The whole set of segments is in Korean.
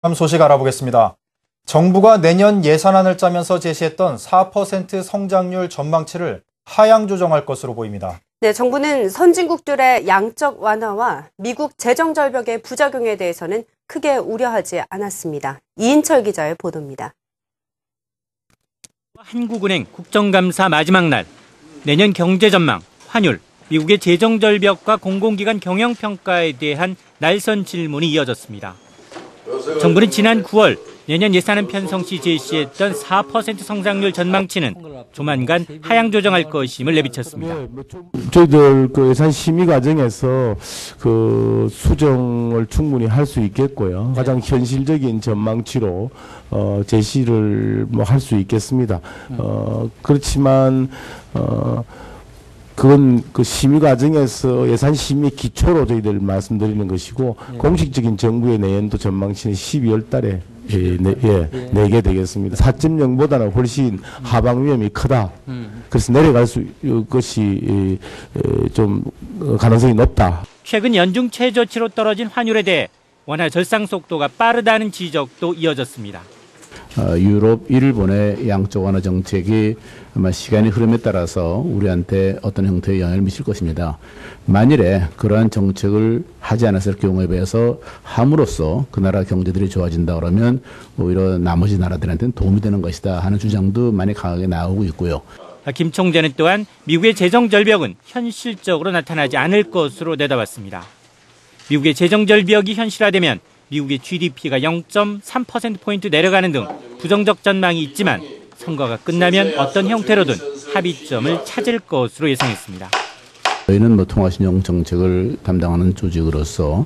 다음 소식 알아보겠습니다. 정부가 내년 예산안을 짜면서 제시했던 4% 성장률 전망치를 하향 조정할 것으로 보입니다. 네, 정부는 선진국들의 양적 완화와 미국 재정 절벽의 부작용에 대해서는 크게 우려하지 않았습니다. 이인철 기자의 보도입니다. 한국은행 국정감사 마지막 날, 내년 경제 전망, 환율, 미국의 재정 절벽과 공공기관 경영 평가에 대한 날선 질문이 이어졌습니다. 정부는 지난 9월 내년 예산안 편성 시 제시했던 4% 성장률 전망치는 조만간 하향 조정할 것임을 내비쳤습니다. 저희들 예산 심의 과정에서 수정을 충분히 할 수 있겠고요. 가장 현실적인 전망치로 제시를 할 수 있겠습니다. 그렇지만 그건 심의 과정에서 예산 심의 기초로 저희들 말씀드리는 것이고 공식적인 정부의 내년도 전망치는 12월 달에 내게 되겠습니다. 4.0보다는 훨씬 하방 위험이 크다. 그래서 내려갈 것이 좀 가능성이 높다. 최근 연중 최저치로 떨어진 환율에 대해 원화 절상 속도가 빠르다는 지적도 이어졌습니다. 유럽, 일본의 양적 완화 정책이 아마 시간의 흐름에 따라서 우리한테 어떤 형태의 영향을 미칠 것입니다. 만일에 그러한 정책을 하지 않았을 경우에 비해서 함으로써 그 나라 경제들이 좋아진다 그러면 오히려 나머지 나라들한테는 도움이 되는 것이다 하는 주장도 많이 강하게 나오고 있고요. 김 총재는 또한 미국의 재정 절벽은 현실적으로 나타나지 않을 것으로 내다봤습니다. 미국의 재정 절벽이 현실화되면 미국의 GDP가 0.3%포인트 내려가는 등 부정적 전망이 있지만 선거가 끝나면 어떤 형태로든 합의점을 찾을 것으로 예상했습니다. 저희는 통화신용 정책을 담당하는 조직으로서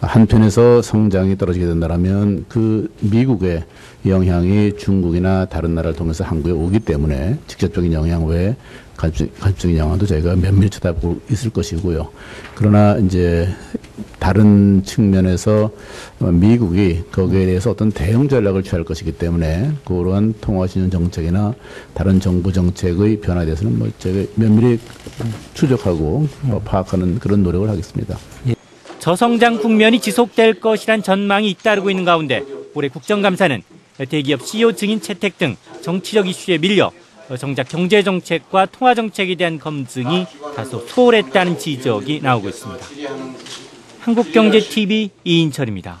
한편에서 성장이 떨어지게 된다면 그 미국의 영향이 중국이나 다른 나라를 통해서 한국에 오기 때문에 직접적인 영향 외에 간접적인 영향도 저희가 면밀히 쳐다보고 있을 것이고요. 그러나 이제 다른 측면에서 미국이 거기에 대해서 어떤 대응 전략을 취할 것이기 때문에 그런 통화신용 정책이나 다른 정부 정책의 변화에 대해서는 저희가 면밀히 추적하고 파악하는 그런 노력을 하겠습니다. 저성장 국면이 지속될 것이란 전망이 잇따르고 있는 가운데 올해 국정감사는 대기업 CEO 증인 채택 등 정치적 이슈에 밀려 정작 경제정책과 통화정책에 대한 검증이 다소 소홀했다는 지적이 나오고 있습니다. 한국경제TV 이인철입니다.